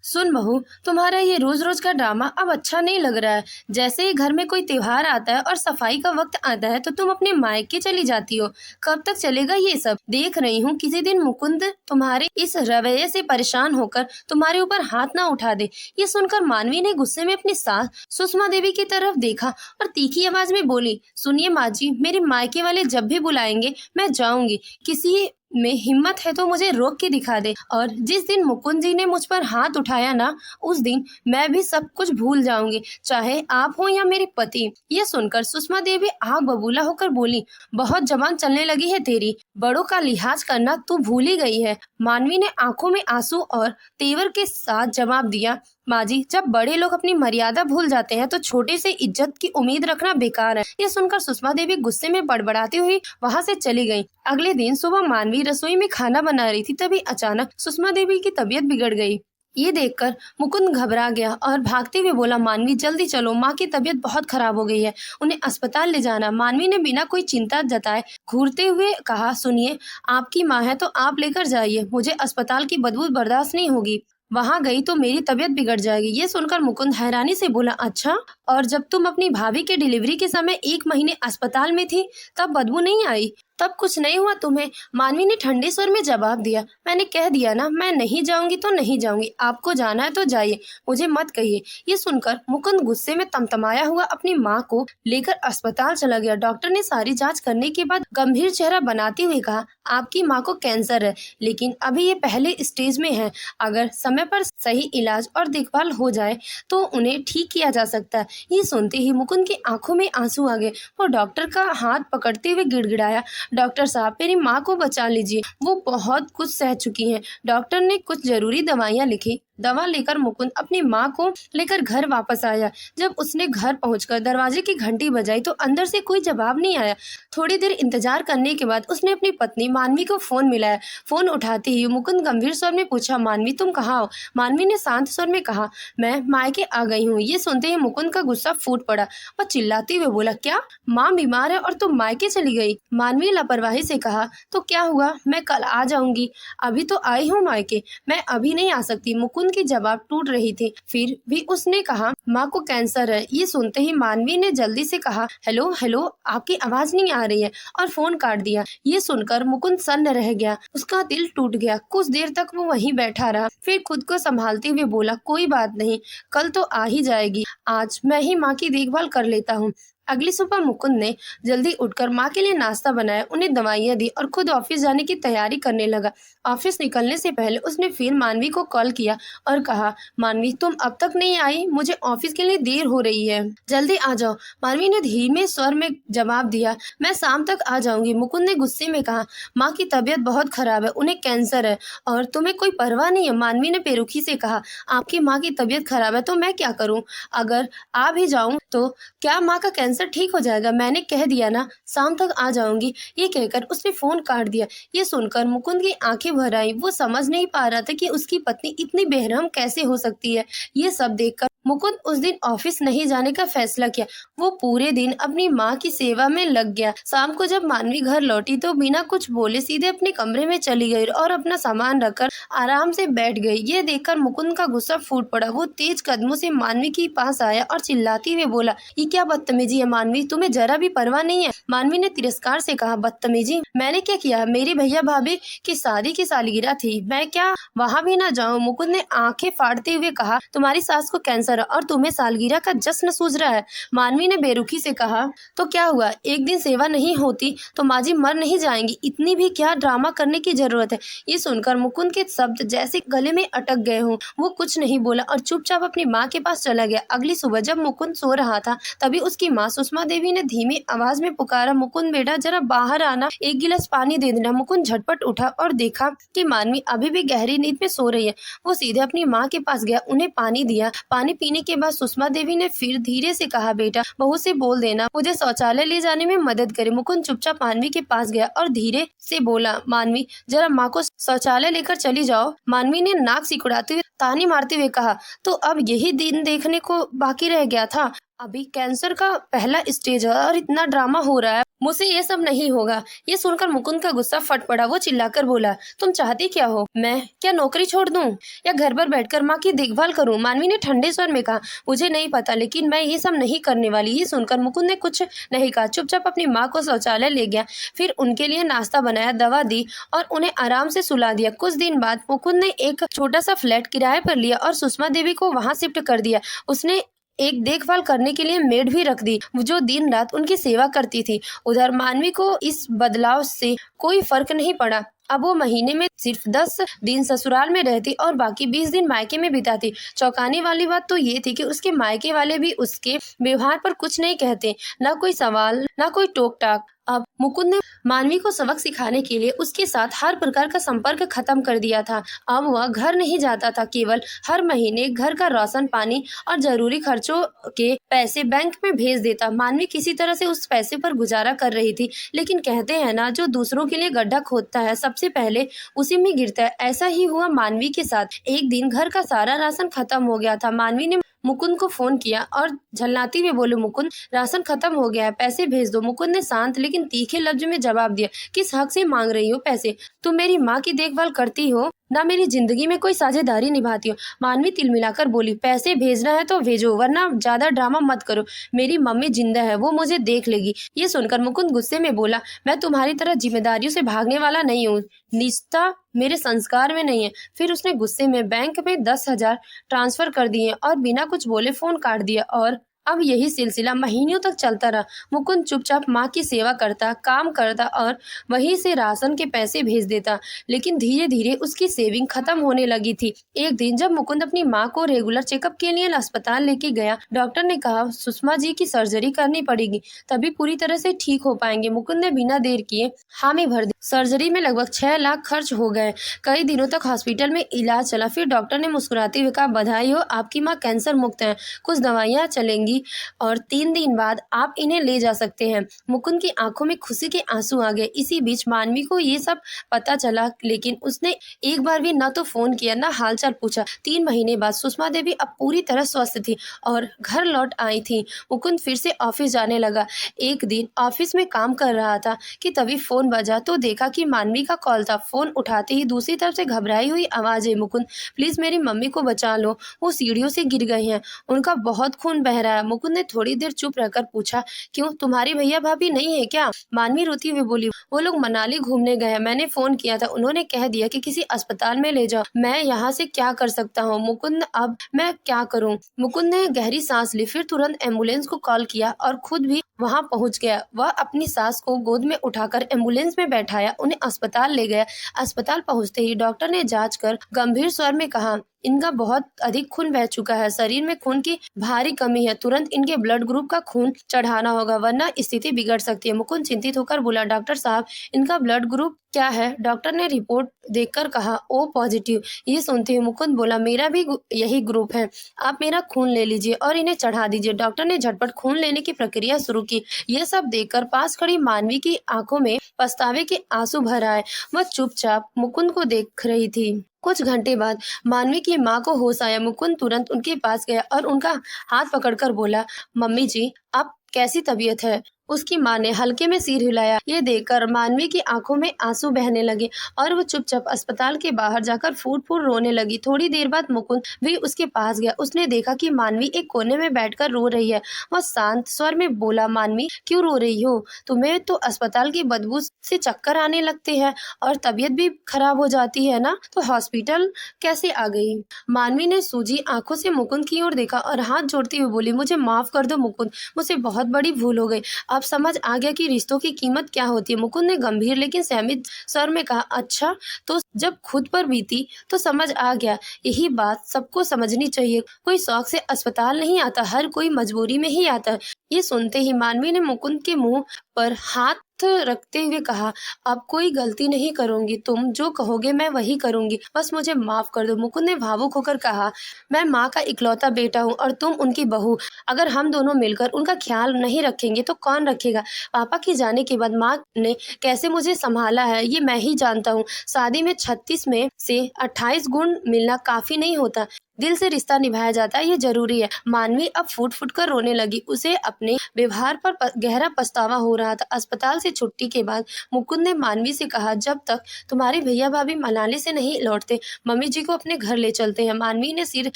सुन बहू, तुम्हारा ये रोज रोज का ड्रामा अब अच्छा नहीं लग रहा है। जैसे ही घर में कोई त्योहार आता है और सफाई का वक्त आता है तो तुम अपने मायके चली जाती हो। कब तक चलेगा ये सब? देख रही हूँ किसी दिन मुकुंद तुम्हारे इस रवैये से परेशान होकर तुम्हारे ऊपर हाथ ना उठा दे। ये सुनकर मानवी ने गुस्से में अपनी सास सुषमा देवी की तरफ देखा और तीखी आवाज में बोली, सुनिए माँ जी, मेरे मायके वाले जब भी बुलाएंगे मैं जाऊंगी। किसी में हिम्मत है तो मुझे रोक के दिखा दे। और जिस दिन मुकुंद जी ने मुझ पर हाथ उठाया ना, उस दिन मैं भी सब कुछ भूल जाऊंगी, चाहे आप हो या मेरे पति। ये सुनकर सुषमा देवी आग बबूला होकर बोली, बहुत जबान चलने लगी है तेरी, बड़ों का लिहाज करना तू भूल ही गई है। मानवी ने आंखों में आंसू और तेवर के साथ जवाब दिया, माँ जी, जब बड़े लोग अपनी मर्यादा भूल जाते हैं तो छोटे से इज्जत की उम्मीद रखना बेकार है। ये सुनकर सुषमा देवी गुस्से में बड़बड़ाती हुई वहाँ से चली गई। अगले दिन सुबह मानवी रसोई में खाना बना रही थी, तभी अचानक सुषमा देवी की तबीयत बिगड़ गई। ये देखकर मुकुंद घबरा गया और भागते हुए बोला, मानवी जल्दी चलो, माँ की तबीयत बहुत खराब हो गई है, उन्हें अस्पताल ले जाना। मानवी ने बिना कोई चिंता जताए घूरते हुए कहा, सुनिए, आपकी माँ है तो आप लेकर जाइए, मुझे अस्पताल की बदबू बर्दाश्त नहीं होगी, वहां गई तो मेरी तबीयत बिगड़ जाएगी। ये सुनकर मुकुंद हैरानी से बोला, अच्छा, और जब तुम अपनी भाभी के डिलीवरी के समय 1 महीने अस्पताल में थी तब बदबू नहीं आई? तब कुछ नहीं हुआ तुम्हें? मानवी ने ठंडे स्वर में जवाब दिया, मैंने कह दिया ना, मैं नहीं जाऊंगी तो नहीं जाऊंगी, आपको जाना है तो जाइए, मुझे मत कहिए। ये सुनकर मुकुंद गुस्से में तमतमाया हुआ अपनी माँ को लेकर अस्पताल चला गया। डॉक्टर ने सारी जांच करने के बाद गंभीर चेहरा बनाते हुए कहा, आपकी माँ को कैंसर है, लेकिन अभी ये पहले स्टेज में है। अगर समय पर सही इलाज और देखभाल हो जाए तो उन्हें ठीक किया जा सकता है। ये सुनते ही मुकुंद की आंखों में आंसू आ गए। वो डॉक्टर का हाथ पकड़ते हुए गिड़गिड़ाया, डॉक्टर साहब, मेरी माँ को बचा लीजिए, वो बहुत कुछ सह चुकी हैं। डॉक्टर ने कुछ जरूरी दवाइयाँ लिखी। दवा लेकर मुकुंद अपनी माँ को लेकर घर वापस आया। जब उसने घर पहुंचकर दरवाजे की घंटी बजाई तो अंदर से कोई जवाब नहीं आया। थोड़ी देर इंतजार करने के बाद उसने अपनी पत्नी मानवी को फोन मिलाया। फोन उठाते ही मुकुंद गंभीर स्वर में पूछा, मानवी तुम कहाँ हो? मानवी ने शांत स्वर में कहा, मैं मायके आ गई हूँ। ये सुनते ही मुकुंद का गुस्सा फूट पड़ा। वह चिल्लाते हुए बोला, क्या माँ बीमार है और तुम मायके चली गई? मानवी लापरवाही से कहा, तो क्या हुआ, मैं कल आ जाऊंगी, अभी तो आई हूँ मायके, मैं अभी नहीं आ सकती। मुकुंद की जवाब टूट रही थी। फिर भी उसने कहा, माँ को कैंसर है। ये सुनते ही मानवी ने जल्दी से कहा, हेलो हेलो, आपकी आवाज नहीं आ रही है, और फोन काट दिया। ये सुनकर मुकुंद सन्न रह गया, उसका दिल टूट गया। कुछ देर तक वो वहीं बैठा रहा, फिर खुद को संभालते हुए बोला, कोई बात नहीं, कल तो आ ही जाएगी, आज मैं ही माँ की देखभाल कर लेता हूँ। अगली सुबह मुकुंद ने जल्दी उठकर माँ के लिए नाश्ता बनाया, उन्हें दवाइयाँ दी और खुद ऑफिस जाने की तैयारी करने लगा। ऑफिस निकलने से पहले उसने फिर मानवी को कॉल किया और कहा, मानवी तुम अब तक नहीं आई, मुझे ऑफिस के लिए देर हो रही है, जल्दी आ जाओ। मानवी ने धीमे स्वर में जवाब दिया, मैं शाम तक आ जाऊंगी। मुकुंद ने गुस्से में कहा, माँ की तबीयत बहुत खराब है, उन्हें कैंसर है और तुम्हें कोई परवाह नहीं है। मानवी ने बेरुखी से कहा, आपकी माँ की तबीयत खराब है तो मैं क्या करूँ? अगर आ भी जाऊँ तो क्या माँ का कैंसर ठीक हो जाएगा? मैंने कह दिया ना, शाम तक आ जाऊंगी। ये कहकर उसने फोन काट दिया। ये सुनकर मुकुंद की आंखें भर आई। वो समझ नहीं पा रहा था कि उसकी पत्नी इतनी बेरहम कैसे हो सकती है। ये सब देखकर मुकुंद उस दिन ऑफिस नहीं जाने का फैसला किया। वो पूरे दिन अपनी माँ की सेवा में लग गया। शाम को जब मानवी घर लौटी तो बिना कुछ बोले सीधे अपने कमरे में चली गई और अपना सामान रखकर आराम से बैठ गई। ये देखकर मुकुंद का गुस्सा फूट पड़ा। वो तेज कदमों से मानवी के पास आया और चिल्लाते हुए बोला, ये क्या बदतमीजी है मानवी, तुम्हें जरा भी परवाह नहीं है? मानवी ने तिरस्कार से कहा, बदतमीजी? मैंने क्या किया? मेरी भैया भाभी की शादी की सालगिरह थी, मैं क्या वहाँ भी ना जाऊँ? मुकुंद ने आंखें फाड़ते हुए कहा, तुम्हारी सास को कैंसर और तुम्हें सालगिरह का जश्न सूझ रहा है। मानवी ने बेरुखी से कहा, तो क्या हुआ, एक दिन सेवा नहीं होती तो माँ जी मर नहीं जाएंगी? इतनी भी क्या ड्रामा करने की जरूरत है? ये सुनकर मुकुंद के शब्द जैसे गले में अटक गए हों। वो कुछ नहीं बोला और चुपचाप अपनी माँ के पास चला गया। अगली सुबह जब मुकुंद सो रहा था तभी उसकी माँ सुषमा देवी ने धीमी आवाज में पुकारा, मुकुंद बेटा जरा बाहर आना, एक गिलास पानी दे देना। मुकुंद झटपट उठा और देखा कि मानवी अभी भी गहरी नींद में सो रही है। वो सीधे अपनी माँ के पास गया, उन्हें पानी दिया। पानी पीने के बाद सुषमा देवी ने फिर धीरे से कहा, बेटा बहू से बोल देना मुझे शौचालय ले जाने में मदद करे। मुकुंद चुपचाप मानवी के पास गया और धीरे से बोला, मानवी जरा माँ को शौचालय लेकर चली जाओ। मानवी ने नाक सिकुड़ाते हुए तानी मारते हुए कहा, तो अब यही दिन देखने को बाकी रह गया था? अभी कैंसर का पहला स्टेज है और इतना ड्रामा हो रहा है। मुझसे ये सब नहीं होगा। ये सुनकर मुकुंद का गुस्सा फट पड़ा। वो चिल्लाकर बोला, तुम चाहती क्या हो? मैं क्या नौकरी छोड़ दूं या घर पर बैठकर माँ की देखभाल करूं? मानवी ने ठंडे स्वर में कहा, मुझे नहीं पता, लेकिन मैं ये सब नहीं करने वाली। ये सुनकर मुकुंद ने कुछ नहीं कहा, चुपचाप अपनी माँ को शौचालय ले गया। फिर उनके लिए नाश्ता बनाया, दवा दी और उन्हें आराम से सुला दिया। कुछ दिन बाद मुकुंद ने एक छोटा सा फ्लैट किराए पर लिया और सुषमा देवी को वहां शिफ्ट कर दिया। उसने एक देखभाल करने के लिए मेड भी रख दी, जो दिन रात उनकी सेवा करती थी। उधर मानवी को इस बदलाव से कोई फर्क नहीं पड़ा। अब वो महीने में सिर्फ 10 दिन ससुराल में रहती और बाकी 20 दिन मायके में बिताती। चौंकाने वाली बात तो ये थी कि उसके मायके वाले भी उसके व्यवहार पर कुछ नहीं कहते, ना कोई सवाल, ना कोई टोक टाक। अब मुकुंद ने मानवी को सबक सिखाने के लिए उसके साथ हर प्रकार का संपर्क खत्म कर दिया था। अब वह घर नहीं जाता था, केवल हर महीने घर का राशन पानी और जरूरी खर्चों के पैसे बैंक में भेज देता। मानवी किसी तरह से उस पैसे पर गुजारा कर रही थी, लेकिन कहते हैं ना, जो दूसरों के लिए गड्ढा खोदता है सबसे पहले उसी में गिरता है। ऐसा ही हुआ मानवी के साथ। एक दिन घर का सारा राशन खत्म हो गया था। मानवी ने मुकुंद को फोन किया और झल्लाती हुए बोले, मुकुंद, राशन खत्म हो गया है, पैसे भेज दो। मुकुंद ने शांत लेकिन तीखे लफ्ज में जवाब दिया, किस हक से मांग रही हो पैसे? तुम मेरी माँ की देखभाल करती हो, ना मेरी जिंदगी में कोई साझेदारी निभाती हो। मानवी तिलमिलाकर बोली, पैसे भेजना है तो भेजो, वरना ज्यादा ड्रामा मत करो। मेरी मम्मी जिंदा है, वो मुझे देख लेगी। ये सुनकर मुकुंद गुस्से में बोला, मैं तुम्हारी तरह जिम्मेदारियों से भागने वाला नहीं हूँ, निष्ठा मेरे संस्कार में नहीं है। फिर उसने गुस्से में बैंक में 10,000 ट्रांसफर कर दिए और बिना कुछ बोले फोन काट दिया। और अब यही सिलसिला महीनों तक चलता रहा। मुकुंद चुपचाप माँ की सेवा करता, काम करता और वहीं से राशन के पैसे भेज देता, लेकिन धीरे धीरे उसकी सेविंग खत्म होने लगी थी। एक दिन जब मुकुंद अपनी माँ को रेगुलर चेकअप के लिए अस्पताल लेके गया, डॉक्टर ने कहा, सुषमा जी की सर्जरी करनी पड़ेगी, तभी पूरी तरह से ठीक हो पाएंगे। मुकुंद ने बिना देर किए हामी भर दी। सर्जरी में लगभग 6 लाख खर्च हो गए। कई दिनों तक हॉस्पिटल में इलाज चला। फिर डॉक्टर ने मुस्कुराते हुए कहा, बधाई हो, आपकी माँ कैंसर मुक्त है, कुछ दवाइयाँ चलेंगी और 3 दिन बाद आप इन्हें ले जा सकते हैं। मुकुंद की आंखों में खुशी के आंसू आ गए। इसी बीच मानवी को ये सब पता चला, लेकिन उसने एक बार भी ना तो फोन किया, ना हालचाल पूछा। 3 महीने बाद सुषमा देवी अब पूरी तरह स्वस्थ थी और घर लौट आई थी। मुकुंद फिर से ऑफिस जाने लगा। एक दिन ऑफिस में काम कर रहा था कि तभी फोन बजा तो देखा कि मानवी का कॉल था। फोन उठाते ही दूसरी तरफ से घबराई हुई आवाज है, मुकुंद, प्लीज मेरी मम्मी को बचा लो, वो सीढ़ियों से गिर गई हैं, उनका बहुत खून बह रहा है। मुकुंद ने थोड़ी देर चुप रहकर पूछा, क्यों, तुम्हारी भैया भाभी नहीं है क्या? मानवी रोती हुई बोली, वो लोग मनाली घूमने गए हैं, मैंने फोन किया था, उन्होंने कह दिया कि किसी अस्पताल में ले जाओ। मैं यहाँ से क्या कर सकता हूँ मुकुंद, अब मैं क्या करूँ? मुकुंद ने गहरी सांस ली, फिर तुरंत एम्बुलेंस को कॉल किया और खुद भी वहां पहुंच गया। वह अपनी सास को गोद में उठाकर एम्बुलेंस में बैठाया, उन्हें अस्पताल ले गया। अस्पताल पहुंचते ही डॉक्टर ने जांच कर गंभीर स्वर में कहा, इनका बहुत अधिक खून बह चुका है, शरीर में खून की भारी कमी है, तुरंत इनके ब्लड ग्रुप का खून चढ़ाना होगा, वरना स्थिति बिगड़ सकती है। मुकुंद चिंतित होकर बोला, डॉक्टर साहब, इनका ब्लड ग्रुप क्या है? डॉक्टर ने रिपोर्ट देखकर कहा, ओ पॉजिटिव। ये सुनते ही मुकुंद बोला, मेरा भी यही ग्रुप है, आप मेरा खून ले लीजिए और इन्हें चढ़ा दीजिए। डॉक्टर ने झटपट खून लेने की प्रक्रिया शुरू की। ये सब देखकर पास खड़ी मानवी की आंखों में पछतावे के आंसू भर आए। वह चुपचाप मुकुंद को देख रही थी। कुछ घंटे बाद मानवी की माँ को होश आया। मुकुंद तुरंत उनके पास गया और उनका हाथ पकड़कर बोला, मम्मी जी, आप कैसी तबीयत है? उसकी माँ ने हल्के में सिर हिलाया। ये देखकर मानवी की आंखों में आंसू बहने लगे और वो चुपचाप अस्पताल के बाहर जाकर फूट फूट रोने लगी। थोड़ी देर बाद मुकुंद भी उसके पास गया। उसने देखा कि मानवी एक कोने में बैठकर रो रही है। वह शांत स्वर में बोला, मानवी, क्यों रो रही हो? तुम्हें तो अस्पताल की बदबू से चक्कर आने लगते हैं और तबीयत भी खराब हो जाती है ना, तो हॉस्पिटल कैसे आ गई? मानवी ने सूजी आंखों से मुकुंद की ओर देखा और हाथ जोड़ती हुई बोली, मुझे माफ कर दो मुकुंद, मुझसे बहुत बड़ी भूल हो गई। अब समझ आ गया कि रिश्तों की कीमत क्या होती है। मुकुंद ने गंभीर लेकिन सहमित स्वर में कहा, अच्छा, तो जब खुद पर बीती तो समझ आ गया। यही बात सबको समझनी चाहिए। कोई शौक से अस्पताल नहीं आता, हर कोई मजबूरी में ही आता है। ये सुनते ही मानवी ने मुकुंद के मुंह पर हाथ रखते हुए कहा, अब कोई गलती नहीं करूंगी, तुम जो कहोगे मैं वही करूंगी, बस मुझे माफ कर दो। मुकुंद ने भावुक होकर कहा, मैं माँ का इकलौता बेटा हूँ और तुम उनकी बहू। अगर हम दोनों मिलकर उनका ख्याल नहीं रखेंगे तो कौन रखेगा? पापा के जाने के बाद माँ ने कैसे मुझे संभाला है ये मैं ही जानता हूँ। शादी में 36 में से 28 गुण मिलना काफी नहीं होता, दिल से रिश्ता निभाया जाता है, ये जरूरी है। मानवी अब फूट फूट कर रोने लगी। उसे अपने व्यवहार पर गहरा पछतावा हो रहा था। अस्पताल से छुट्टी के बाद मुकुंद ने मानवी से कहा, जब तक तुम्हारे भैया भाभी मनाली से नहीं लौटते मम्मी जी को अपने घर ले चलते हैं। मानवी ने सिर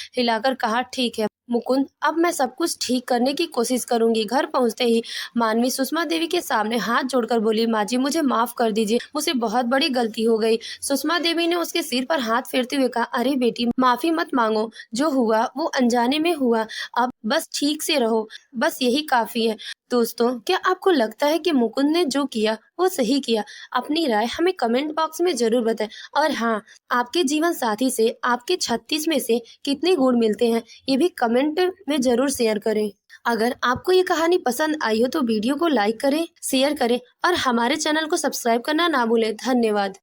हिलाकर कहा, ठीक है मुकुंद, अब मैं सब कुछ ठीक करने की कोशिश करूंगी। घर पहुंचते ही मानवी सुषमा देवी के सामने हाथ जोड़कर बोली, माँ जी मुझे माफ कर दीजिए, मुझसे बहुत बड़ी गलती हो गई। सुषमा देवी ने उसके सिर पर हाथ फेरते हुए कहा, अरे बेटी माफी मत मांगो, जो हुआ वो अनजाने में हुआ, अब बस ठीक से रहो, बस यही काफी है। दोस्तों, क्या आपको लगता है कि मुकुंद ने जो किया वो सही किया? अपनी राय हमें कमेंट बॉक्स में जरूर बताएं। और हाँ, आपके जीवन साथी से आपके 36 में से कितने गुण मिलते हैं ये भी कमेंट में जरूर शेयर करें। अगर आपको ये कहानी पसंद आई हो तो वीडियो को लाइक करें, शेयर करें और हमारे चैनल को सब्सक्राइब करना ना भूलें। धन्यवाद।